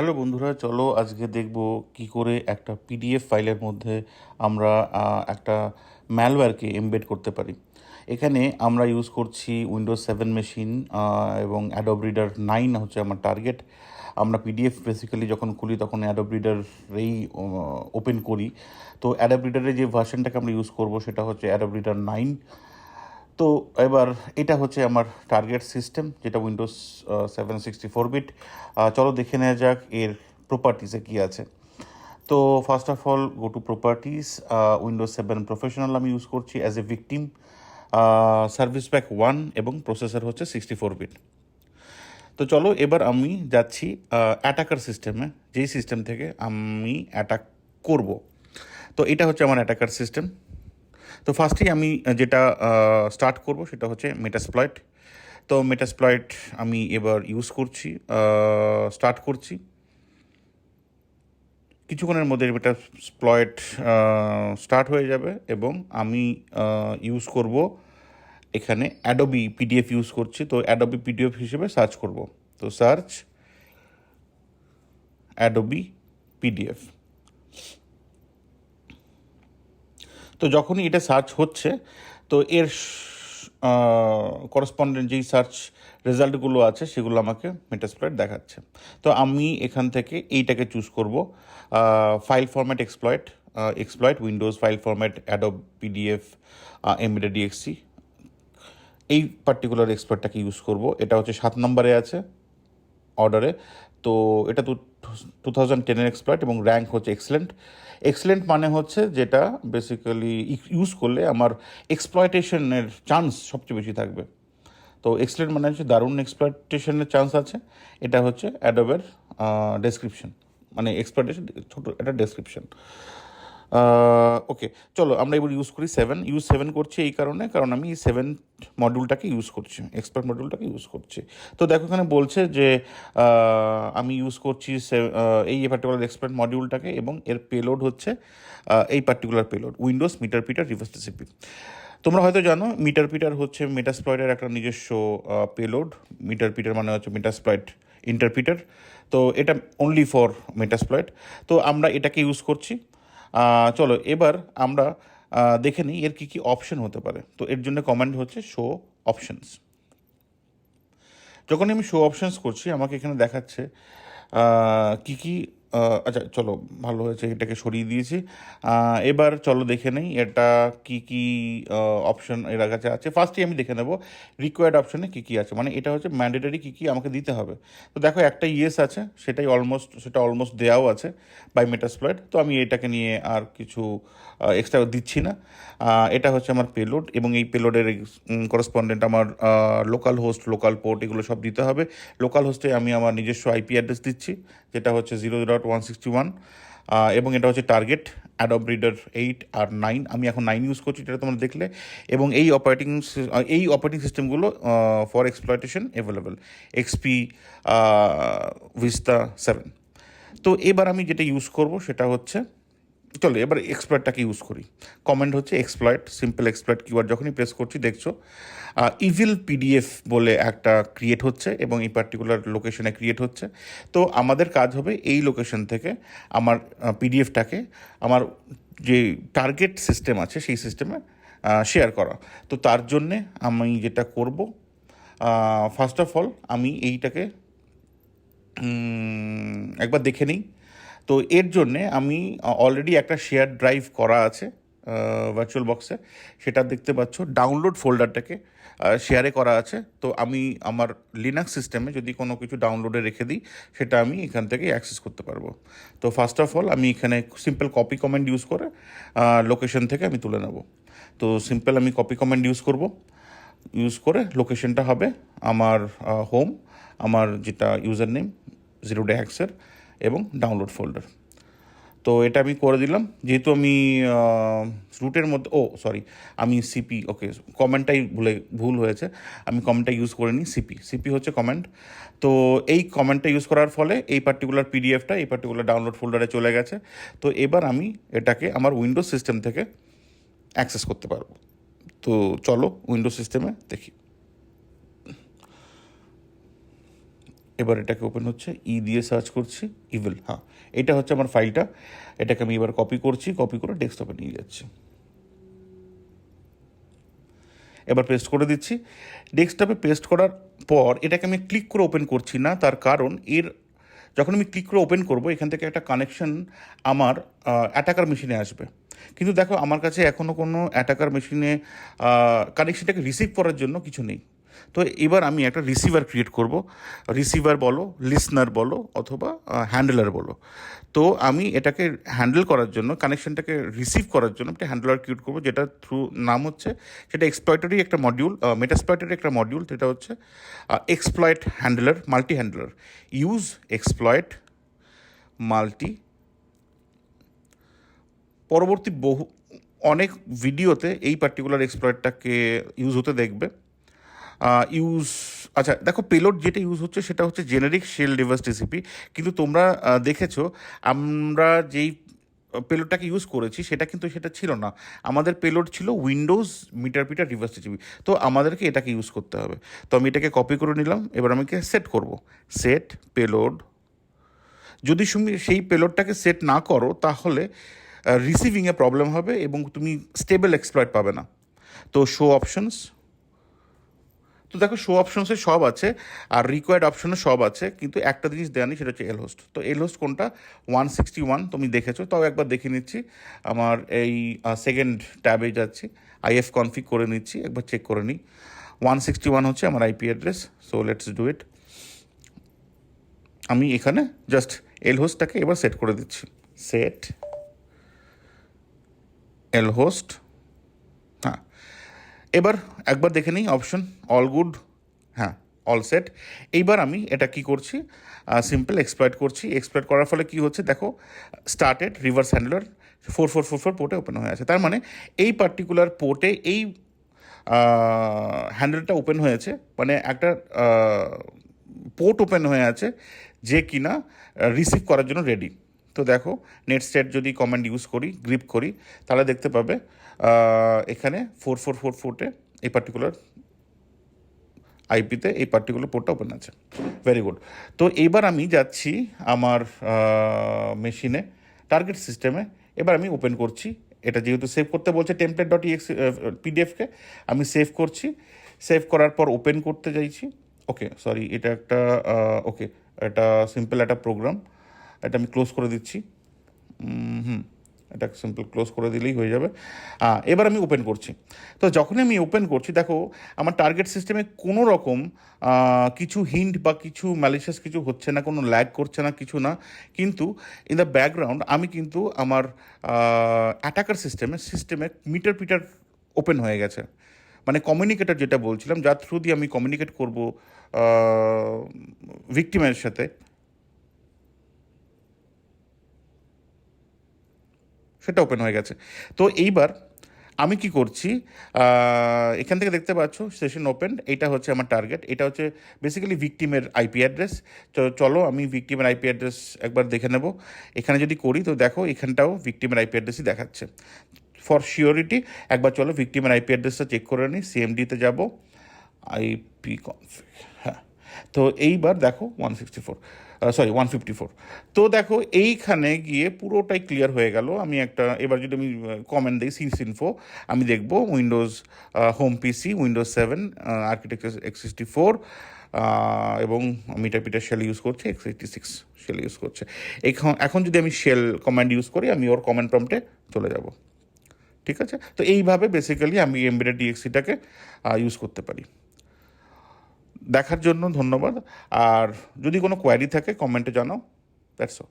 Hello বন্ধুরা, চলো আজকে দেখব কি করে একটা পিডিএফ ফাইলের মধ্যে আমরা একটা ম্যালওয়্যারকে এমবেড করতে পারি। এখানে আমরা ইউজ করছি উইন্ডোজ 7 মেশিন এবং অ্যাডোব রিডার 9 হচ্ছে আমার টার্গেট। আমরা পিডিএফ বেসিক্যালি যখন খুলি তখন অ্যাডোব রিডারেই ওপেন করি। তো অ্যাডোব রিডারের যে ভার্সনটাকে আমরা ইউজ করব সেটা হচ্ছে অ্যাডোব রিডার 9। তো এবার এটা হচ্ছে আমার টার্গেট সিস্টেম, যেটা উইন্ডোজ 7 64 বিট। চলো দেখে নেওয়া যাক এর প্রপার্টিসে কী আছে। তো first of all go to properties. Windows 7 professional আমি ইউজ করছি as a victim. Service pack 1 এবং প্রসেসর হচ্ছে 64 বিট। তো চলো এবার আমি যাচ্ছি অ্যাটাকার সিস্টেমে, যেই সিস্টেম থেকে আমি অ্যাটাক করব। তো এটা হচ্ছে আমার অ্যাটাকার সিস্টেম। তো ফার্স্টেই আমি যেটা স্টার্ট করব সেটা হচ্ছে মেটাসপ্লয়েট। তো মেটাসপ্লয়েট আমি এবার ইউজ করছি, স্টার্ট করছি। কিছুক্ষণের মধ্যে মেটাসপ্লয়েট স্টার্ট হয়ে যাবে এবং আমি ইউজ করব এখানে অ্যাডোবি পিডিএফ ইউজ করছি। তো অ্যাডোবি পিডিএফ হিসেবে সার্চ করব। তো সার্চ অ্যাডোবি পিডিএফ। তো যখনই এটা সার্চ হচ্ছে তো এর করসপন্ডেন্ট যেই সার্চ রেজাল্টগুলো আছে সেগুলো আমাকে মেটাসপ্লয়েট দেখাচ্ছে। তো আমি এখান থেকে এইটাকে চুজ করব, file format exploit Windows file format Adobe PDF embedded ডিএক্সি। এই পার্টিকুলার এক্সপ্লয়েটটাকে ইউজ করব। এটা হচ্ছে 7 নম্বরে আছে অর্ডারে। তো এটা 2010-এর এক্সপ্লয়েট এবং র্যাঙ্ক হচ্ছে এক্সেলেন্ট। এক্সেলেন্ট মানে হচ্ছে যেটা বেসিক্যালি ইউজ করলে আমার এক্সপ্লয়টেশনের চান্স সবচেয়ে বেশি থাকবে। তো এক্সেলেন্ট মানে হচ্ছে দারুণ এক্সপ্লয়টেশনের চান্স আছে। এটা হচ্ছে অ্যাডোবের ডেসক্রিপশন, মানে এক্সপ্লয়টেশন ছোটো একটা ডেসক্রিপশন। ওকে, চলো আমরা এবার ইউজ করি 7 করছি এই কারণ আমি এই 7 মডিউলটাকে ইউজ করছি, এক্সপার্ট মডিউলটাকে ইউজ করছি। তো দেখো এখানে বলছে যে আমি ইউজ করছি এই পার্টিকুলার এক্সপার্ট মডিউলটাকে এবং এর পেলোড হচ্ছে এই particular payload Windows meterpreter reverse TCP. তোমরা হয়তো জানো মিটার পিটার হচ্ছে মেটাসপ্লয়েটের একটা নিজস্ব পেলোড। মিটার পিটার মানে হচ্ছে মেটাসপ্লয়েট ইন্টারপিটার। তো এটা অনলি ফর মেটাসপ্লয়েট। তো আমরা এটাকে ইউজ করছি। চলো এবার আমরা দেখে নিই এর কী কী অপশন হতে পারে। তো এর জন্য কমান্ড হচ্ছে শো অপশনস। যখন আমি শো অপশনস করছি আমাকে এখানে দেখাচ্ছে কী কী। আচ্ছা চলো, ভালো হয়েছে এটাকে সরিয়ে দিয়েছি। এবার চলো দেখে নেই এটা কি কি অপশন এর কাছে আছে। ফার্স্টে আমি দেখে নেব রিকোয়ার্ড অপশনে কী কী আছে, মানে এটা হচ্ছে ম্যান্ডেটারি কী কী আমাকে দিতে হবে। তো দেখো একটা ইয়েস আছে, সেটা অলমোস্ট দেওয়াও আছে বাই মেটাসপ্লয়েট। তো আমি এটাকে নিয়ে আর কিছু এক্সট্রা দিচ্ছি না। এটা হচ্ছে আমার পেলোড এবং এই পেলোডের করেসপন্ডেন্ট আমার লোকাল হোস্ট, লোকাল পোর্ট এগুলো সব দিতে হবে। লোকাল হোস্টে আমি আমার নিজস্ব আইপি অ্যাড্রেস দিচ্ছি, যেটা হচ্ছে 0.161 এবং এটা হচ্ছে টার্গেট অ্যাডোব রিডার 8 আর 9। আমি এখন 9 ইউজ করছি, যেটা তোমরা দেখলে। এবং এই অপারেটিং সিস্টেমগুলো for exploitation available XP, Vista 7। তো এবার আমি যেটা ইউজ করব সেটা হচ্ছে, চলো এবার এক্সপ্লয়েটটাকে ইউজ করি। কমেন্ট হচ্ছে এক্সপ্লয়েট, সিম্পল এক্সপ্লয়েট কিওয়ার্ড যখনই প্রেস করছি দেখছো ইভিল পিডিএফ বলে একটা ক্রিয়েট হচ্ছে এবং এই পার্টিকুলার লোকেশনে ক্রিয়েট হচ্ছে। তো আমাদের কাজ হবে এই লোকেশন থেকে আমার পিডিএফটাকে আমার যে টার্গেট সিস্টেম আছে সেই সিস্টেমে শেয়ার করা। তো তার জন্যে আমি যেটা করব, ফার্স্ট অফ অল আমি এইটাকে একবার দেখে নিই। তো এর জন্যে আমি অলরেডি একটা শেয়ার ড্রাইভ করা আছে ভার্চুয়াল বক্সে, সেটা দেখতে পাচ্ছ। ডাউনলোড ফোল্ডারটাকে শেয়ারে করা আছে। তো আমি আমার লিনাক্স সিস্টেমে যদি কোনো কিছু ডাউনলোডে রেখে দিই সেটা আমি এখান থেকে অ্যাক্সেস করতে পারবো। তো ফার্স্ট অফ অল আমি এখানে সিম্পল কপি কমেন্ট ইউজ করে লোকেশন থেকে আমি তুলে নেব। তো সিম্পল আমি কপি কমেন্ট ইউজ করে লোকেশনটা হবে আমার হোম, আমার যেটা ইউজার নেম 0 হ্যাক্সের এবং ডাউনলোড ফোল্ডার। তো এটা আমি করে দিলাম। যেহেতু আমি রুটের মধ্যে আমি সিপি, ওকে কমেন্টটাই ভুল হয়েছে, আমি কমেন্টটা ইউজ করে নিই। সিপি হচ্ছে কমেন্ট। তো এই কমেন্টটা ইউজ করার ফলে এই পার্টিকুলার পিডিএফটা এই পার্টিকুলার ডাউনলোড ফোল্ডারে চলে গেছে। তো এবার আমি এটাকে আমার উইন্ডোজ সিস্টেম থেকে অ্যাক্সেস করতে পারবো। তো চলো উইন্ডোজ সিস্টেমে দেখি। এবার এটাকে ওপেন হচ্ছে, দিয়ে সার্চ করছি, ইভিল, হ্যাঁ এটা হচ্ছে আমার ফাইলটা। এটাকে আমি এবার কপি করছি, কপি করে ডেস্কটপে নিয়ে যাচ্ছি, এবার পেস্ট করে দিচ্ছি। ডেস্কটপে পেস্ট করার পর এটাকে আমি ক্লিক করে ওপেন করছি না, তার কারণ যখন আমি ক্লিক করে ওপেন করব এখান থেকে একটা কানেকশন আমার অ্যাটাকার মেশিনে আসবে। কিন্তু দেখো আমার কাছে এখনও কোনো অ্যাটাকার মেশিনে কানেকশনটাকে রিসিভ করার জন্য কিছু নেই। তো এবার আমি একটা রিসিভার ক্রিয়েট করব। রিসিভার বলো, লিসনার বলো, অথবা হ্যান্ডেলার বলো। তো আমি এটাকে হ্যান্ডেল করার জন্য, কানেকশনটাকে রিসিভ করার জন্য একটা হ্যান্ডেলার ক্রিয়েট করবো, যেটা থ্রু নাম হচ্ছে, সেটা এক্সপ্লয়েটারি একটা মডিউল, মেটাস্প্লয়েটারি একটা মডিউল, যেটা হচ্ছে exploit handler, multi handler. Use exploit multi. পরবর্তী অনেক ভিডিওতে এই পার্টিকুলার এক্সপ্লয়েটটাকে ইউজ হতে দেখবে। আচ্ছা দেখো, পেলোড যেটা ইউজ হচ্ছে সেটা হচ্ছে জেনারিক শেল ডিভাইস টিসিপি, কিন্তু তোমরা দেখেছো আমরা যেই পেলোডটাকে ইউজ করেছি সেটা ছিল না। আমাদের পেলোড ছিল উইন্ডোজ পিটার ডিভাইস টিসিপি। তো আমাদেরকে এটাকে ইউজ করতে হবে। তো আমি এটাকে কপি করে নিলাম, এবার আমি সেট করব, সেট পেলোড। যদি তুমি সেই পেলোডটাকে সেট না করো তাহলে রিসিভিংয়ে প্রবলেম হবে এবং তুমি স্টেবল এক্সপ্লয়েট পাবে না। তো শো অপশনস, তো দেখো শো অপশনসে সব আছে আর রিকোয়ার্ড অপশনে সব আছে, কিন্তু একটা জিনিস দেওয়া নেই, সেটা হচ্ছে এল হোস্ট। তো এল হোস্ট কোনটা? 161 তুমি দেখেছো, তাও একবার দেখে নিচ্ছি। আমার এই সেকেন্ড ট্যাবে যাচ্ছি, আইএফ কনফিগ করে নিচ্ছি, একবার চেক করে নিই। 161 হচ্ছে আমার IP address. So let's do it. আমি এখানে জাস্ট এল হোস্টটাকে এবার সেট করে দিচ্ছি, সেট এল হোস্ট। হ্যাঁ, এবার একবার দেখে নিই অপশন, অল গুড, হ্যাঁ অল সেট। এইবার আমি এটা কি করছি, সিম্পল এক্সপ্লয়েট করছি। এক্সপ্লয়েট করার ফলে কি হচ্ছে দেখো, স্টার্টেড রিভার্স হ্যান্ডলার 4444 পোর্টে ওপেন হয়ে আছে। তার মানে এই পার্টিকুলার পোর্টে এই হ্যান্ডেলটা ওপেন হয়েছে, মানে একটা পোর্ট ওপেন হয়ে আছে যে কিনা রিসিভ করার জন্য রেডি। তো দেখো, নেট স্টেট যদি কমান্ড ইউজ করি, গ্রিপ করি, তাহলে দেখতে পাবে এখানে 4444 এই পার্টিকুলার আইপিতে এই পার্টিকুলার পোর্টটা ওপেন আছে। Very good. তো এইবার আমি যাচ্ছি আমার মেশিনে, টার্গেট সিস্টেমে। এবার আমি ওপেন করছি। এটা যেহেতু সেভ করতে বলছে টেমপ্লেট ডট পিডিএফকে, আমি সেভ করছি। সেভ করার পর ওপেন করতে চাইছি। ওকে সরি, এটা একটা ওকে, এটা সিম্পল একটা প্রোগ্রাম, এটা আমি ক্লোজ করে দিচ্ছি। এটা সিম্পল ক্লোজ করে দিলেই হয়ে যাবে। এবার আমি ওপেন করছি। তো যখনই আমি ওপেন করছি দেখো, আমার টার্গেট সিস্টেমে কোনো রকম কিছু হিন্ট বা কিছু ম্যালিশিয়াস কিছু হচ্ছে না, কোনো ল্যাগ করছে না, কিছু না। কিন্তু ইন দ্য ব্যাকগ্রাউন্ড আমি কিন্তু আমার অ্যাটাকার সিস্টেমে পিটার ওপেন হয়ে গেছে। মানে কমিউনিকেটর যেটা বলছিলাম, যার থ্রু দিয়ে আমি কমিউনিকেট করবো ভিকটিমের সাথে, সেটা ওপেন হয়ে গেছে। তো এইবার আমি কি করছি, এখান থেকে দেখতে পাচ্ছ সেশন ওপেন, এটা হচ্ছে আমার টার্গেট, এটা হচ্ছে বেসিক্যালি ভিকটিমের আইপি অ্যাড্রেস। তো চলো আমি ভিকটিমের আইপি অ্যাড্রেস একবার দেখে নেব। এখানে যদি করি তো দেখো এখানটাও ভিকটিমের আইপি অ্যাড্রেসই দেখাচ্ছে। ফর শিওরিটি একবার চলো ভিকটিমের আইপি অ্যাড্রেসটা চেক করে নিই। সিএমডিতে যাব, আইপি কনফিগ, হ্যাঁ। তো এইবার দেখো 154। তো দেখো এইখানে গিয়ে পুরোটাই ক্লিয়ার হয়ে গেল। আমি এবার যদি আমি কমেন্ট দিই সিনফো, আমি দেখবো উইন্ডোজ হোম পিসি, উইন্ডোজ 7 আর্কিটেকচার x64, এবং পিটার শেল ইউজ করছে, x86 শেল ইউজ করছে। এখন যদি আমি শেল কমান্ড ইউজ করি, আমি ওর কমেন্ট প্রম্পটে চলে যাব। ঠিক আছে, তো এইভাবে বেসিক্যালি আমি এমবেডেড ডিএক্সিটাকে ইউজ করতে পারি। দেখার জন্য ধন্যবাদ। আর যদি কোনো কোয়ারি থাকে কমেন্টে জানাও। That's all.